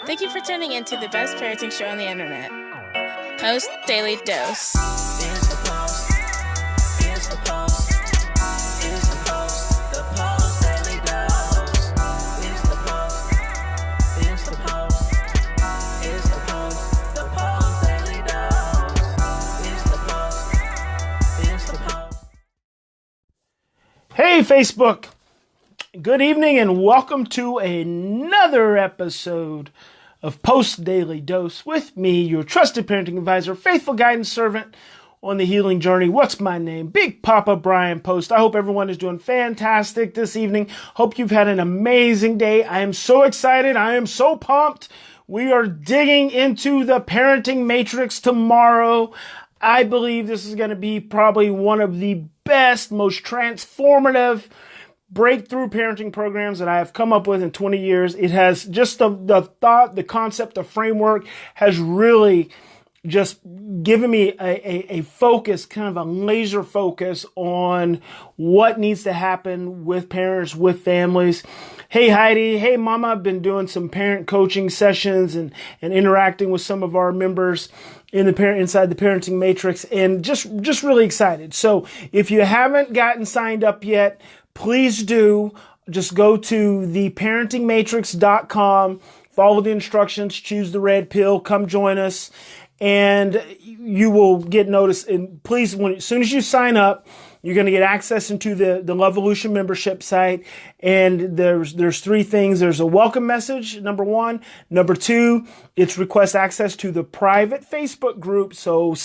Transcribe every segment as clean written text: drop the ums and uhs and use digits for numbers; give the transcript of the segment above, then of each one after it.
Thank you for tuning in to the best parenting show on the internet, Post Daily Dose. It's the Post. It's the Post. It's the Post. The Post Daily Dose. It's the Post. It's the Post. It's the Post. The Post Daily Dose. It's the Post. It's the Post. Hey, Facebook. Good evening and welcome to another episode of Post Daily Dose with me, your trusted parenting advisor, faithful guidance servant on the healing journey. What's my name? Big Papa Bryan+Post. I hope everyone is doing fantastic this evening. Hope you've had an amazing day. I am so excited. I am so pumped. We are digging into the parenting matrix tomorrow. I believe this is going to be probably one of the best, most transformative breakthrough parenting programs that I have come up with in 20 years. It has just the thought, the concept, the framework has really just given me a focus, kind of a laser focus on what needs to happen with parents, with families. Hey, Heidi. Hey, Mama. I've been doing some parent coaching sessions and interacting with some of our members inside the parenting matrix, and just really excited. So if you haven't gotten signed up yet, please do. Just go to theparentingmatrix.com, follow the instructions, choose the red pill, come join us, and you will get notice. And please, as soon as you sign up, you're going to get access into the Lovevolution membership site. And there's three things. There's a welcome message, number one. Number two, it's request access to the private Facebook group. So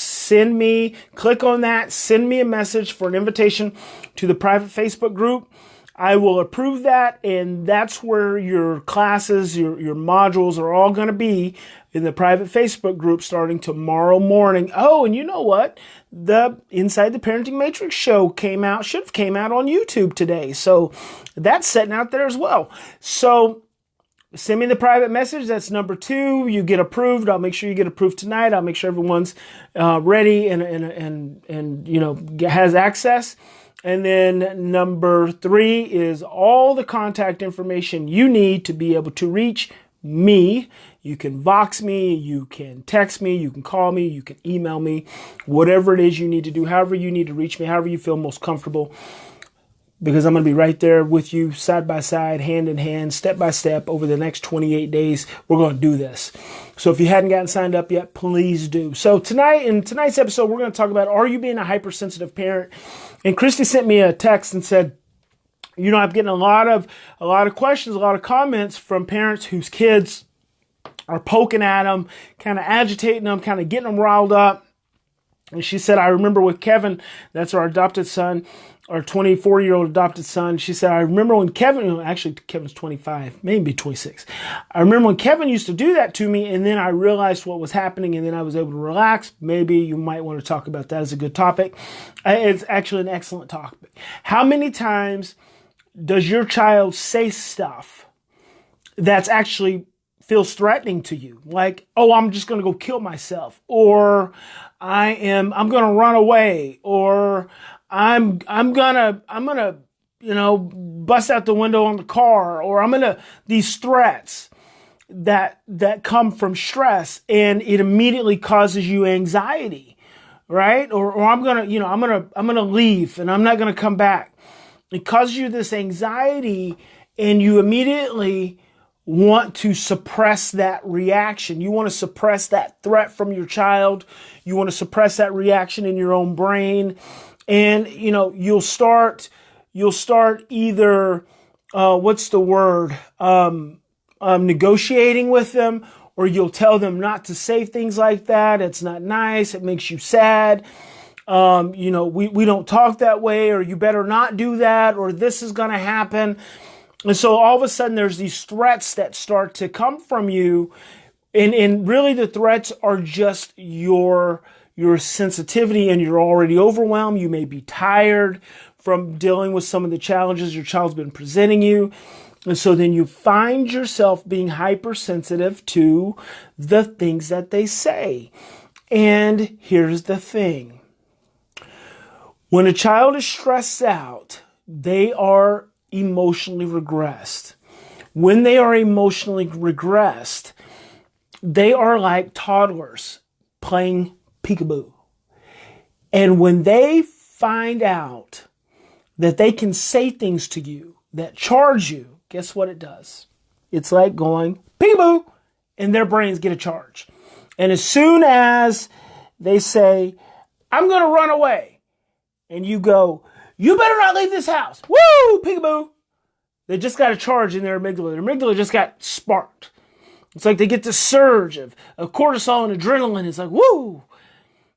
click on that, send me a message for an invitation to the private Facebook group. I will approve that, and that's where your classes, your modules are all going to be in the private Facebook group starting tomorrow morning. Oh, and you know what? The Inside the Parenting Matrix show should have came out on YouTube today. So that's sitting out there as well. So send me the private message. That's number two. You get approved. I'll make sure you get approved tonight. I'll make sure everyone's ready and has access. And then number three is all the contact information you need to be able to reach me. You can Vox me, you can text me, you can call me, you can email me, whatever it is you need to do, however you need to reach me, however you feel most comfortable, because I'm going to be right there with you, side by side, hand in hand, step by step over the next 28 days. We're going to do this. So if you hadn't gotten signed up yet, please do. So in tonight's episode, we're going to talk about, are you being a hypersensitive parent? And Christy sent me a text and said, I'm getting a lot of questions, a lot of comments from parents whose kids are poking at them, kind of agitating them, kind of getting them riled up. And she said, I remember with Kevin, that's our adopted son, our 24-year-old adopted son. She said, I remember when Kevin, actually Kevin's 25, maybe 26. I remember when Kevin used to do that to me, and then I realized what was happening, and then I was able to relax. Maybe you might want to talk about that as a good topic. It's actually an excellent topic. How many times does your child say stuff that's actually feels threatening to you? Like, oh, I'm just going to go kill myself, or I'm going to run away, or I'm gonna bust out the window on the car, or these threats that come from stress, and it immediately causes you anxiety, right? Or I'm gonna leave and I'm not gonna come back. It causes you this anxiety, and you immediately want to suppress that reaction. You want to suppress that threat from your child. You want to suppress that reaction in your own brain. And, you'll start either, negotiating with them, or you'll tell them not to say things like that. It's not nice. It makes you sad. We don't talk that way, or you better not do that, or this is going to happen. And so all of a sudden there's these threats that start to come from you. And really the threats are just your sensitivity, and you're already overwhelmed. You may be tired from dealing with some of the challenges your child's been presenting you. And so then you find yourself being hypersensitive to the things that they say. And here's the thing. When a child is stressed out, they are emotionally regressed. When they are emotionally regressed, They are like toddlers playing peekaboo. And when they find out that they can say things to you that charge you, guess what it does? It's like going peekaboo, and their brains get a charge. And as soon as they say, I'm going to run away, and you go, you better not leave this house. Woo, peekaboo. They just got a charge in their amygdala. Their amygdala just got sparked. It's like they get this surge of cortisol and adrenaline. It's like, woo.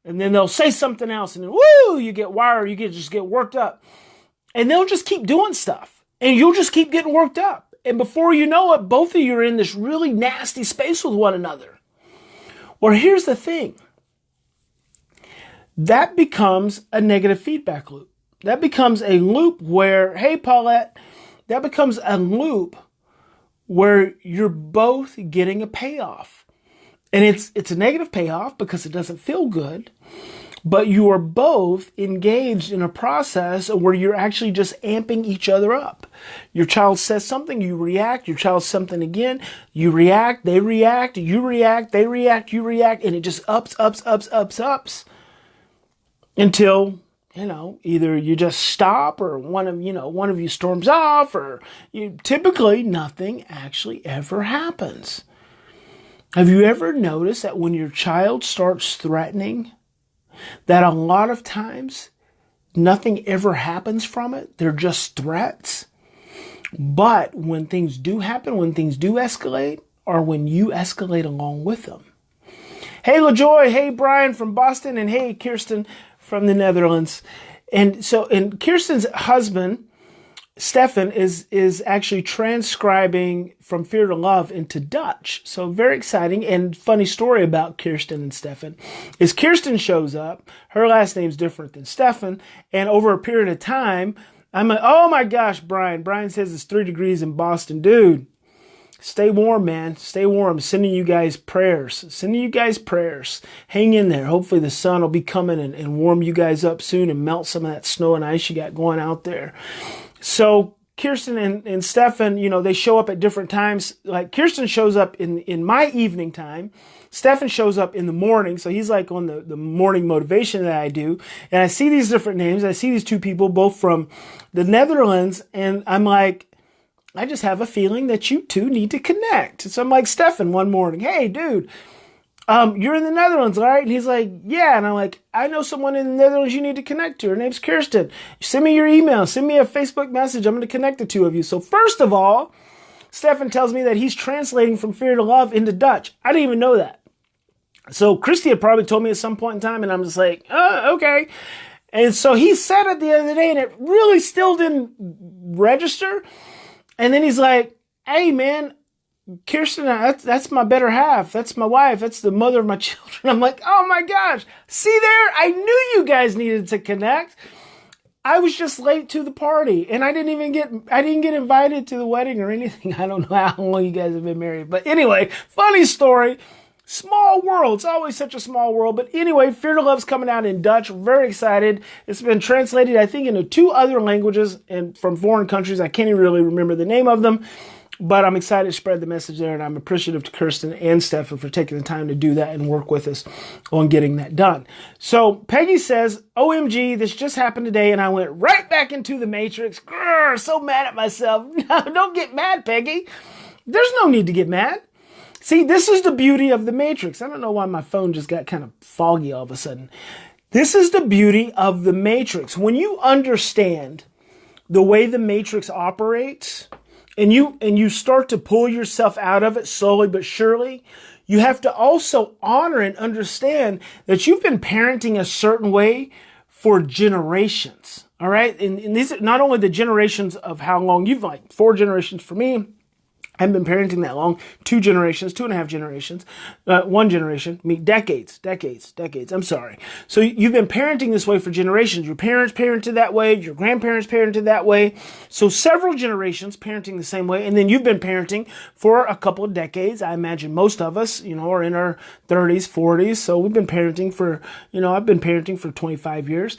And then they'll say something else, and then, woo, you get wired, just get worked up. And they'll just keep doing stuff. And you'll just keep getting worked up. And before you know it, both of you are in this really nasty space with one another. Well, here's the thing. That becomes a negative feedback loop. That becomes a loop where, hey, Paulette, that becomes a loop where you're both getting a payoff. And it's a negative payoff because it doesn't feel good, but you are both engaged in a process where you're actually just amping each other up. Your child says something, you react. Your child says something again, you react, they react, you react, they react, you react, and it just ups until, either you just stop or one of you storms off, or typically nothing actually ever happens. Have you ever noticed that when your child starts threatening, that a lot of times nothing ever happens from it? They're just threats. But when things do happen, when things do escalate, or when you escalate along with them. Hey, LaJoy. Hey, Brian from Boston. And hey, Kirsten from the Netherlands. And Kirsten's husband, Stefan, is actually transcribing From Fear to Love into Dutch. So very exciting. And funny story about Kirsten and Stefan is Kirsten shows up. Her last name's different than Stefan. And over a period of time, I'm like, oh my gosh, Brian. Brian says it's 3 degrees in Boston. Dude, stay warm, man. Stay warm. Sending you guys prayers. Hang in there. Hopefully the sun will be coming and warm you guys up soon and melt some of that snow and ice you got going out there. So Kirsten and Stefan, they show up at different times. Like Kirsten shows up in my evening time. Stefan shows up in the morning. So he's like on the morning motivation that I do. And I see these different names. I see these two people, both from the Netherlands. And I'm like, I just have a feeling that you two need to connect. So I'm like, Stefan, one morning, hey, dude, you're in the Netherlands, all right? And he's like, yeah. And I'm like, I know someone in the Netherlands you need to connect to. Her name's Kirsten. Send me your email. Send me a Facebook message. I'm going to connect the two of you. So first of all, Stefan tells me that he's translating From Fear to Love into Dutch. I didn't even know that. So Christy had probably told me at some point in time, and I'm just like, oh, okay. And so he said it the other day, and it really still didn't register. And then he's like, hey, man, Kirsten, that's my better half. That's my wife. That's the mother of my children. I'm like, oh my gosh. See there? I knew you guys needed to connect. I was just late to the party, and I didn't get invited to the wedding or anything. I don't know how long you guys have been married. But anyway, funny story. Small world. It's always such a small world. But anyway, Fear to Love's coming out in Dutch. Very excited. It's been translated, I think, into 2 other languages and from foreign countries. I can't even really remember the name of them. But I'm excited to spread the message there. And I'm appreciative to Kirsten and Stefan for taking the time to do that and work with us on getting that done. So Peggy says, OMG, this just happened today. And I went right back into the Matrix. Grrr, so mad at myself. No, don't get mad, Peggy. There's no need to get mad. See, this is the beauty of the Matrix. I don't know why my phone just got kind of foggy all of a sudden. This is the beauty of the Matrix. When you understand the way the Matrix operates, and you start to pull yourself out of it slowly but surely, you have to also honor and understand that you've been parenting a certain way for generations. All right? And these are not only the generations of how long you've, like 4 generations for me. I haven't been parenting that long. 2 generations, 2.5 generations, 1 generation, decades. I'm sorry. So you've been parenting this way for generations. Your parents parented that way. Your grandparents parented that way. So several generations parenting the same way. And then you've been parenting for a couple of decades. I imagine most of us, are in our 30s, 40s. So we've been parenting for, I've been parenting for 25 years.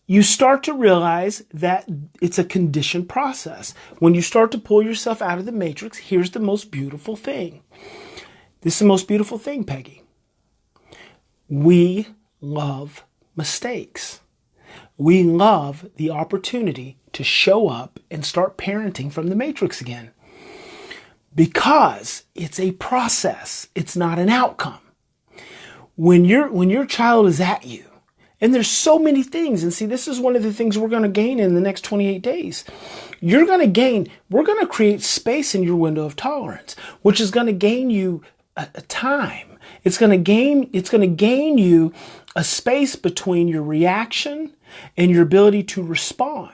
you start to realize that it's a conditioned process. When you start to pull yourself out of the matrix, here's the most beautiful thing. This is the most beautiful thing, Peggy. We love mistakes. We love the opportunity to show up and start parenting from the matrix again. Because it's a process. It's not an outcome. When your child is at you, and there's so many things, and see, this is one of the things we're going to gain in the next 28 days. We're going to create space in your window of tolerance, which is going to gain you a time. It's going to gain you a space between your reaction and your ability to respond.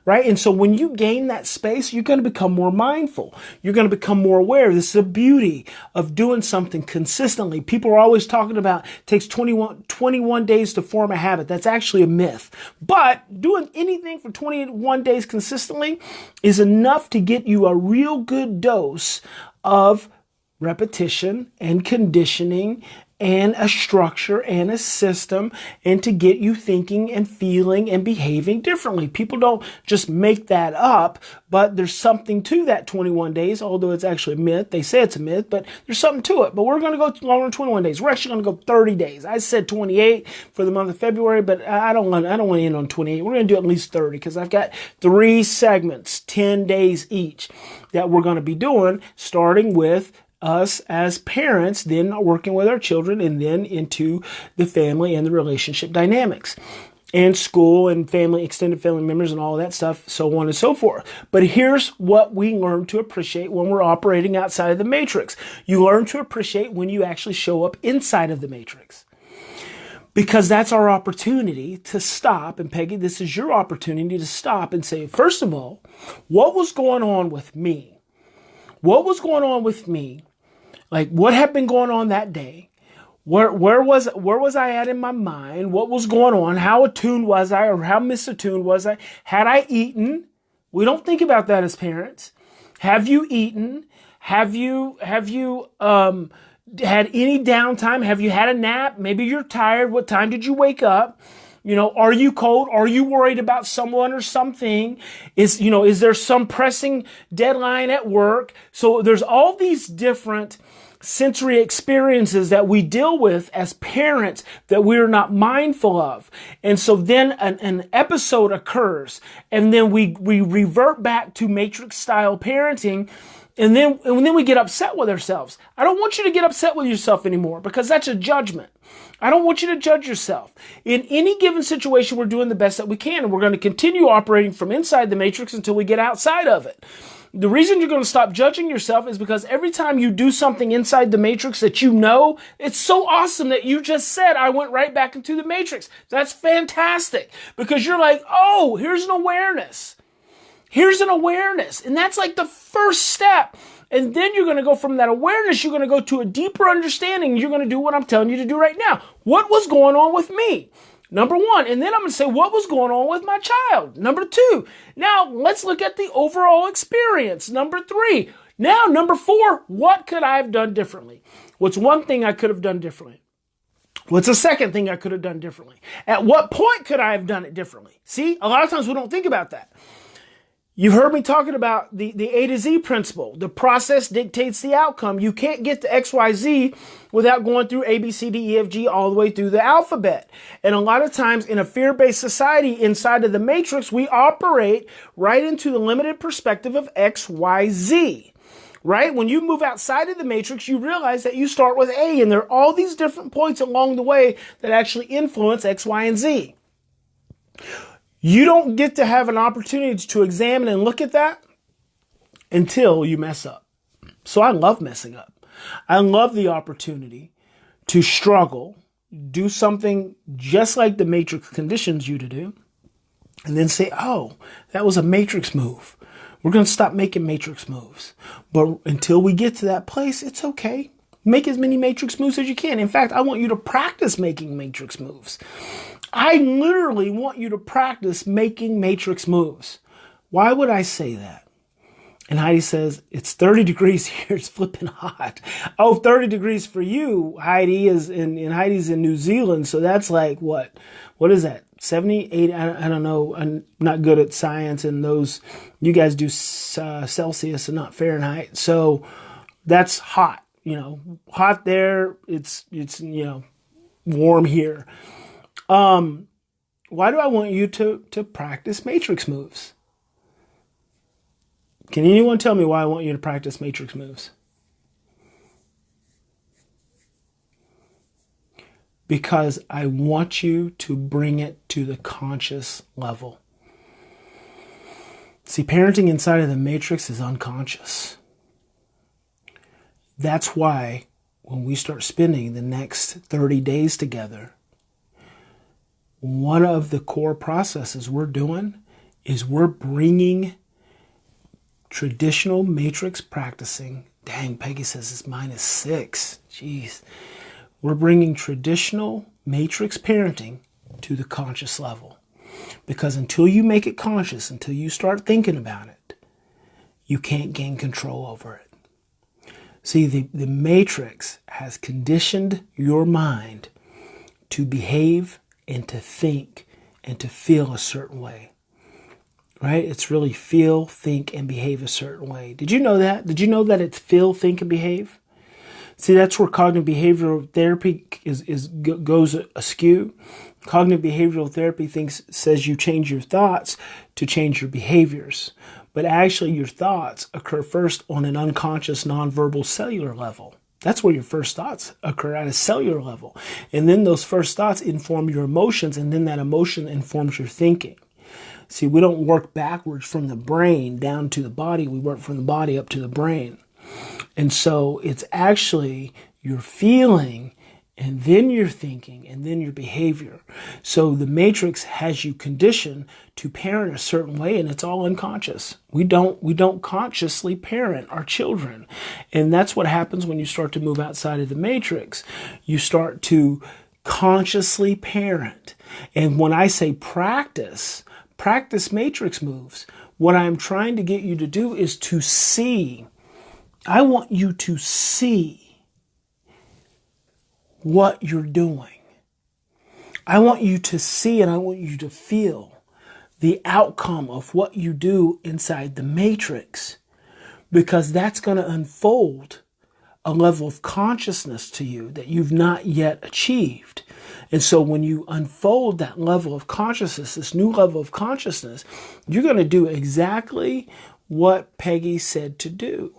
Right? And so when you gain that space, you're going to become more mindful. You're going to become more aware. This is the beauty of doing something consistently. People are always talking about it takes 21 days to form a habit. That's actually a myth. But doing anything for 21 days consistently is enough to get you a real good dose of repetition and conditioning and a structure and a system, and to get you thinking and feeling and behaving differently. People don't just make that up, but there's something to that 21 days, although it's actually a myth. They say it's a myth, but there's something to it. But we're going to go longer than 21 days. We're actually going to go 30 days. I said 28 for the month of February, but I don't want to end on 28. We're going to do at least 30 because I've got 3 segments, 10 days each, that we're going to be doing, starting with us as parents, then working with our children, and then into the family and the relationship dynamics and school and family, extended family members and all that stuff, so on and so forth. But here's what we learn to appreciate when we're operating outside of the matrix. You learn to appreciate when you actually show up inside of the matrix. Because that's our opportunity to stop. And Peggy, this is your opportunity to stop and say, first of all, what was going on with me? What was going on with me? Like, what had been going on that day? Where was I at in my mind? What was going on? How attuned was I, or how misattuned was I? Had I eaten? We don't think about that as parents. Have you eaten? Have you had any downtime? Have you had a nap? Maybe you're tired. What time did you wake up? Are you cold? Are you worried about someone or something? Is there some pressing deadline at work? So there's all these different sensory experiences that we deal with as parents that we're not mindful of. And so then an episode occurs, and then we revert back to matrix style parenting. And then we get upset with ourselves. I don't want you to get upset with yourself anymore, because that's a judgment. I don't want you to judge yourself. In any given situation, we're doing the best that we can, and we're going to continue operating from inside the matrix until we get outside of it. The reason you're going to stop judging yourself is because every time you do something inside the matrix that it's so awesome that you just said, I went right back into the matrix. That's fantastic, because you're like, oh, here's an awareness. Here's an awareness. And that's like the first step. And then you're going to go from that awareness, you're going to go to a deeper understanding. You're going to do what I'm telling you to do right now. What was going on with me? Number 1. And then I'm going to say, what was going on with my child? Number 2. Now let's look at the overall experience. Number 3. Now, number 4, what could I have done differently? What's one thing I could have done differently? What's the second thing I could have done differently? At what point could I have done it differently? See, a lot of times we don't think about that. You've heard me talking about the A to Z principle. The process dictates the outcome. You can't get to X, Y, Z without going through A, B, C, D, E, F, G, all the way through the alphabet. And a lot of times in a fear-based society inside of the matrix, we operate right into the limited perspective of X, Y, Z. Right? When you move outside of the matrix, you realize that you start with A, and there are all these different points along the way that actually influence X, Y, and Z. You don't get to have an opportunity to examine and look at that until you mess up. So I love messing up. I love the opportunity to struggle, do something just like the matrix conditions you to do, and then say, oh, that was a matrix move. We're going to stop making matrix moves. But until we get to that place, it's okay. Make as many matrix moves as you can. In fact, I want you to practice making matrix moves. I literally want you to practice making matrix moves. Why would I say that? And Heidi says, it's 30 degrees here. It's flipping hot. Oh, 30 degrees for you. Heidi is and Heidi's in New Zealand. So that's like what? What is that? 78? I don't know. I'm not good at science and those. You guys do Celsius and not Fahrenheit. So that's hot. Hot there. It's warm here. Why do I want you to practice matrix moves? Can anyone tell me why I want you to practice matrix moves? Because I want you to bring it to the conscious level. See, parenting inside of the matrix is unconscious. That's why when we start spending the next 30 days together, one of the core processes we're doing is we're bringing traditional matrix practicing. Dang, Peggy says it's -6. Jeez. We're bringing traditional matrix parenting to the conscious level. Because until you make it conscious, until you start thinking about it, you can't gain control over it. See, the matrix has conditioned your mind to behave and to think and to feel a certain way. Right? It's really feel, think, and behave a certain way. Did you know that? Did you know that it's feel, think, and behave? See, that's where cognitive behavioral therapy goes askew. Cognitive behavioral therapy says you change your thoughts to change your behaviors. But actually, your thoughts occur first on an unconscious, nonverbal cellular level. That's where your first thoughts occur, at a cellular level. And then those first thoughts inform your emotions, and then that emotion informs your thinking. See, we don't work backwards from the brain down to the body. We work from the body up to the brain. And so it's actually your feeling, and then your thinking, and then your behavior. So the matrix has you conditioned to parent a certain way, and it's all unconscious. We don't consciously parent our children. And that's what happens when you start to move outside of the matrix. You start to consciously parent. And when I say practice matrix moves, what I'm trying to get you to do is to see. I want you to see what you're doing. I want you to see and I want you to feel the outcome of what you do inside the matrix, because that's going to unfold a level of consciousness to you that you've not yet achieved. And so when you unfold that level of consciousness, this new level of consciousness, you're going to do exactly what Peggy said to do.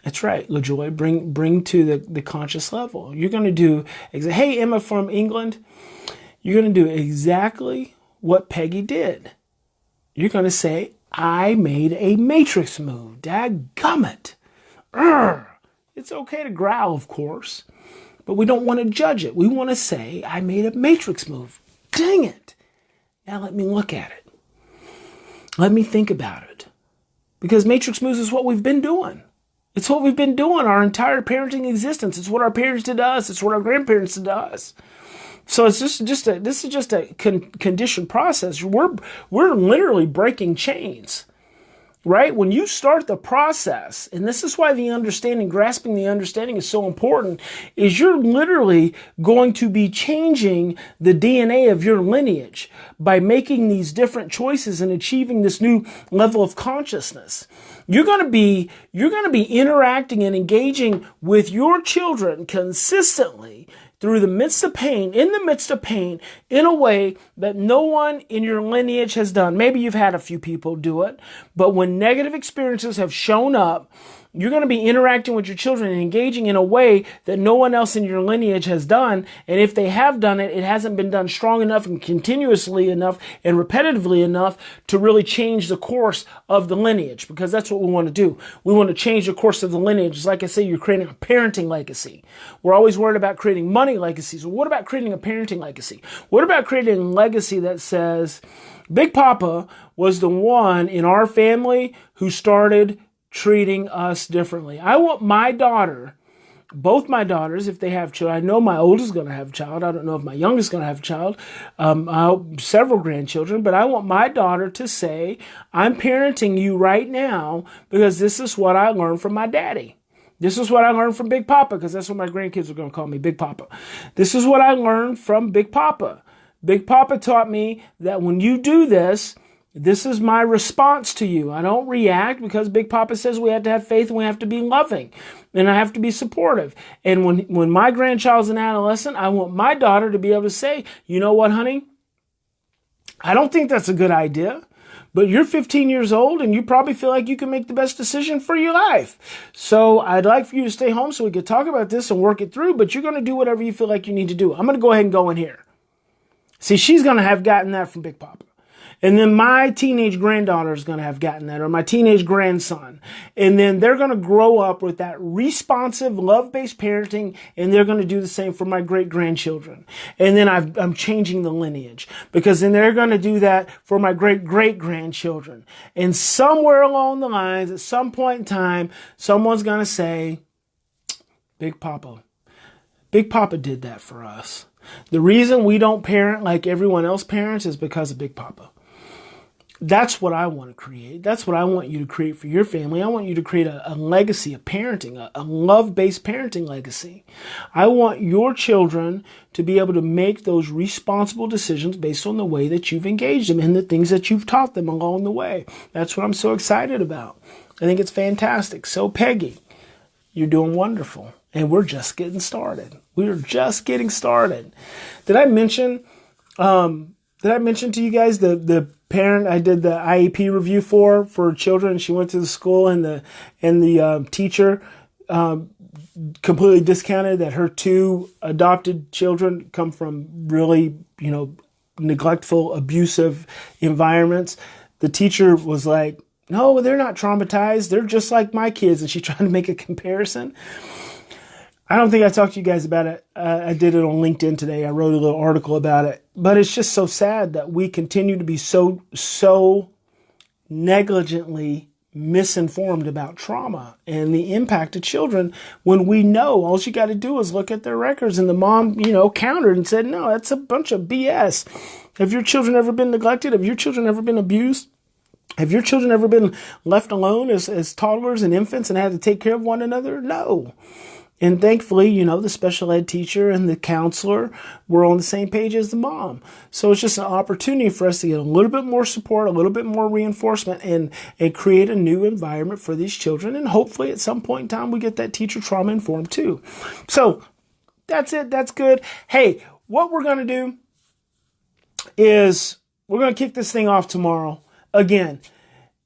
That's right, LaJoy, bring to the conscious level. You're going to do, hey, Emma from England, you're going to do exactly what Peggy did. You're going to say, I made a matrix move. Dadgummit. It's okay to growl, of course, but we don't want to judge it. We want to say, I made a matrix move. Dang it. Now let me look at it. Let me think about it. Because matrix moves is what we've been doing. It's what we've been doing our entire parenting existence. It's what our parents did to us. It's what our grandparents did to us. So it's this is just a conditioned process. We're literally breaking chains. Right? When you start the process, and this is why grasping the understanding is so important, is you're literally going to be changing the DNA of your lineage by making these different choices and achieving this new level of consciousness. You're going to be interacting and engaging with your children consistently through the midst of pain, in a way that no one in your lineage has done. Maybe you've had a few people do it, but when negative experiences have shown up, you're going to be interacting with your children and engaging in a way that no one else in your lineage has done. And if they have done it, it hasn't been done strong enough and continuously enough and repetitively enough to really change the course of the lineage, because that's what we want to do. We want to change the course of the lineage. It's like I say, you're creating a parenting legacy. We're always worried about creating money legacies. Well, what about creating a parenting legacy? What about creating a legacy that says, Big Papa was the one in our family who started treating us differently. I want my daughter both my daughters, if they have children, I know my oldest is going to have a child. I don't know if my youngest is going to have a child. I hope several grandchildren, but I want my daughter to say, I'm parenting you right now because this is what I learned from my daddy. This is what I learned from Big Papa, because that's what my grandkids are going to call me, Big Papa. This is what I learned from Big Papa. Big Papa taught me that when you do this, this is my response to you. I don't react, because Big Papa says we have to have faith and we have to be loving and I have to be supportive. And when my grandchild's an adolescent, I want my daughter to be able to say, you know what, honey? I don't think that's a good idea, but you're 15 years old and you probably feel like you can make the best decision for your life. So I'd like for you to stay home so we could talk about this and work it through, but you're going to do whatever you feel like you need to do. I'm going to go ahead and go in here. See, she's going to have gotten that from Big Papa. And then my teenage granddaughter is going to have gotten that, or my teenage grandson. And then they're going to grow up with that responsive, love-based parenting, and they're going to do the same for my great-grandchildren. And then I'm changing the lineage, because then they're going to do that for my great-great-grandchildren. And somewhere along the lines, at some point in time, someone's going to say, Big Papa did that for us. The reason we don't parent like everyone else parents is because of Big Papa. That's what I want to create. That's what I want you to create for your family. I want you to create a legacy of parenting, a love-based parenting legacy. I want your children to be able to make those responsible decisions based on the way that you've engaged them and the things that you've taught them along the way. That's what I'm so excited about. I think it's fantastic. So Peggy, you're doing wonderful. And we're just getting started. We're just getting started. Did I mention to you guys the parent I did the IEP review for children? She went to the school and the teacher completely discounted that her 2 adopted children come from really, neglectful, abusive environments. The teacher was like, no, they're not traumatized. They're just like my kids. And she tried to make a comparison. I don't think I talked to you guys about it. I did it on LinkedIn today. I wrote a little article about it. But it's just so sad that we continue to be so negligently misinformed about trauma and the impact of children, when we know all you got to do is look at their records. And the mom, countered and said, no, that's a bunch of BS. Have your children ever been neglected? Have your children ever been abused? Have your children ever been left alone as toddlers and infants and had to take care of one another? No. And thankfully, the special ed teacher and the counselor were on the same page as the mom. So it's just an opportunity for us to get a little bit more support, a little bit more reinforcement, and create a new environment for these children. And hopefully at some point in time, we get that teacher trauma informed too. So that's it. That's good. Hey, what we're going to do is we're going to kick this thing off tomorrow. Again,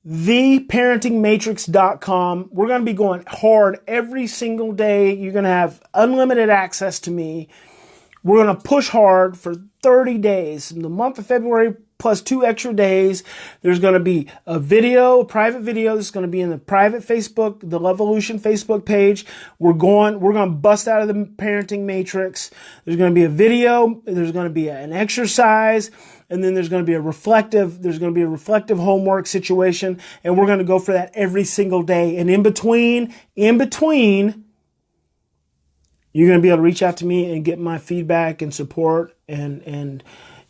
theparentingmatrix.com. We're going to be going hard every single day. You're going to have unlimited access to me. We're going to push hard for 30 days. In the month of February, plus 2 extra days, there's going to be a private video that's going to be in the private Facebook, the Lovolution Facebook page. We're going to bust out of the parenting matrix. There's going to be a video. There's going to be an exercise. And then there's going to be a reflective homework situation. And we're going to go for that every single day. And in between, you're going to be able to reach out to me and get my feedback and support and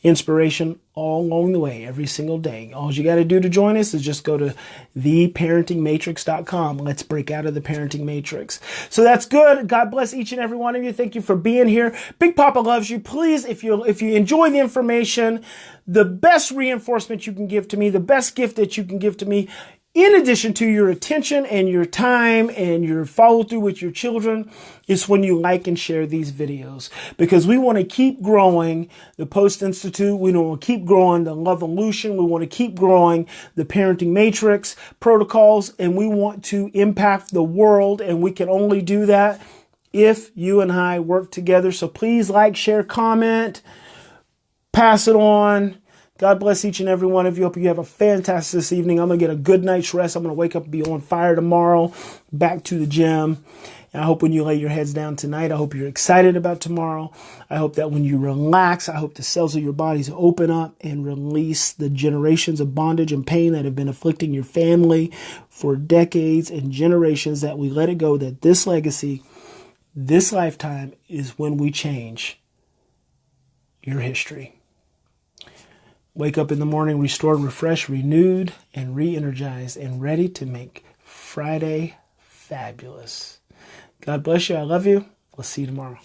inspiration all along the way, every single day. All you got to do to join us is just go to theparentingmatrix.com. Let's break out of the parenting matrix. So that's good. God bless each and every one of you. Thank you for being here. Big Papa loves you. Please, if you enjoy the information, the best reinforcement you can give to me, the best gift that you can give to me, in addition to your attention and your time and your follow through with your children, is when you like and share these videos, because we want to keep growing the Post+Institute. We want to keep growing the Lovolution. We want to keep growing the parenting matrix protocols, and we want to impact the world. And we can only do that if you and I work together. So please like, share, comment, pass it on. God bless each and every one of you. Hope you have a fantastic this evening. I'm going to get a good night's rest. I'm going to wake up and be on fire tomorrow, back to the gym. And I hope when you lay your heads down tonight, I hope you're excited about tomorrow. I hope that when you relax, I hope the cells of your bodies open up and release the generations of bondage and pain that have been afflicting your family for decades and generations, that we let it go, that this legacy This lifetime is when we change your history. Wake up in the morning restored, refreshed, renewed, and re-energized, and ready to make Friday fabulous. God bless you. I love you. We'll see you tomorrow.